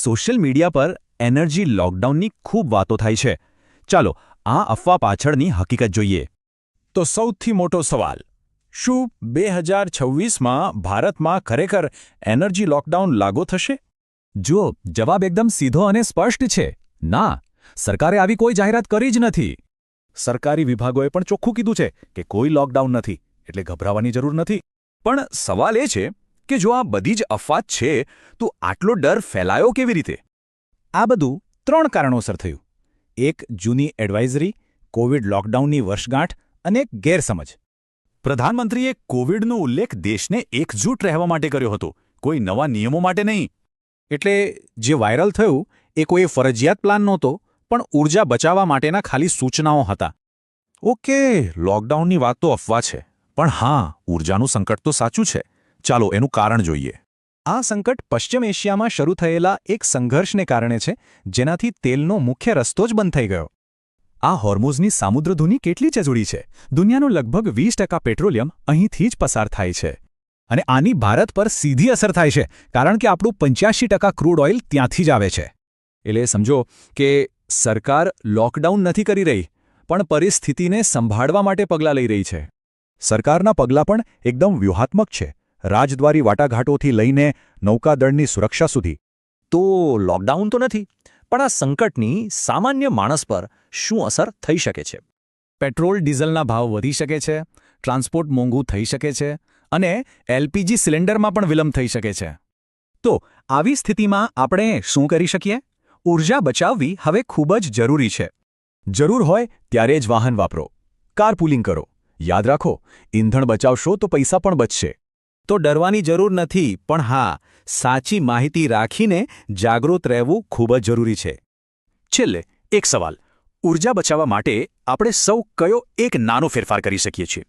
Social media પર energy લોકડાઉનની ખૂબ વાતો થાય છે. ચાલો આ અફવા પાછળની હકીકત જોઈએ. તો સૌથી મોટો સવાલ, શું 2026માં ભારતમાં ખરેખર એનર્જી લોકડાઉન લાગુ થશે? જુઓ, જવાબ એકદમ સીધો અને સ્પષ્ટ છે. ના, સરકારે આવી કોઈ જાહેરાત કરી જ નથી. સરકારી વિભાગોએ પણ ચોખ્ખું કીધું છે કે કોઈ લોકડાઉન નથી, એટલે ગભરાવાની જરૂર નથી. પણ સવાલ એ છે કે જો આ બધી જ અફવા છે તો આટલો ડર ફેલાયો કેવી રીતે? આ બધું 3 કારણોસર થયું. એક જૂની એડવાઇઝરી, કોવિડ લોકડાઉનની વર્ષગાંઠ અને એક ગેરસમજ. પ્રધાનમંત્રીએ કોવિડનો ઉલ્લેખ દેશને એકજૂટ રહેવા માટે કર્યો હતો, કોઈ નવા નિયમો માટે નહીં. એટલે જે વાયરલ થયું એ કોઈ ફરજિયાત પ્લાન નહોતો, પણ ઊર્જા બચાવવા માટેના ખાલી સૂચનાઓ હતા. ઓકે, લોકડાઉનની વાત તો અફવા છે, પણ હા, ઊર્જાનું સંકટ તો સાચું છે. ચાલો એનું કારણ જોઈએ. આ સંકટ પશ્ચિમ એશિયામાં શરૂ થયેલા એક સંઘર્ષને કારણે છે, જેનાથી તેલનો મુખ્ય રસ્તો જ બંધ થઈ ગયો. આ હોર્મુઝની સામુદ્રધુની કેટલી ચજુડી છે. દુનિયાનું લગભગ 20% પેટ્રોલિયમ અહીંથી જ પસાર થાય છે. અને આની ભારત પર સીધી અસર થાય છે, કારણ કે આપણું 85% ક્રૂડ ઓઇલ ત્યાંથી જ આવે છે. એટલે સમજો કે સરકાર લોકડાઉન નથી કરી રહી, પણ પરિસ્થિતિને સંભાળવા માટે પગલાં લઈ રહી છે. સરકારના પગલાં પણ એકદમ વ્યૂહાત્મક છે, રાજદ્વારી વાટાઘાટોથી લઈને નૌકાદળની સુરક્ષા સુધી. તો લોકડાઉન તો નથી, પણ આ સંકટની સામાન્ય માણસ પર શું અસર થઈ શકે છે? પેટ્રોલ ડીઝલના ભાવ વધી શકે છે, ટ્રાન્સપોર્ટ મોંઘું થઈ શકે છે, અને એલપીજી સિલિન્ડરમાં પણ વિલંબ થઈ શકે છે. તો આવી સ્થિતિમાં આપણે શું કરી શકીએ? ઊર્જા બચાવવી હવે ખૂબ જ જરૂરી છે. જરૂર હોય ત્યારે જ વાહન વાપરો, કારપૂલિંગ કરો. યાદ રાખો, ઈંધણ બચાવશો તો પૈસા પણ બચશે. તો ડરવાની જરૂર નથી, પણ હા, સાચી માહિતી રાખીને જાગૃત રહેવું ખૂબ જ જરૂરી છે. છેલ્લે એક સવાલ, ઊર્જા બચાવવા માટે આપણે સૌ કયો એક નાનો ફેરફાર કરી શકીએ છીએ?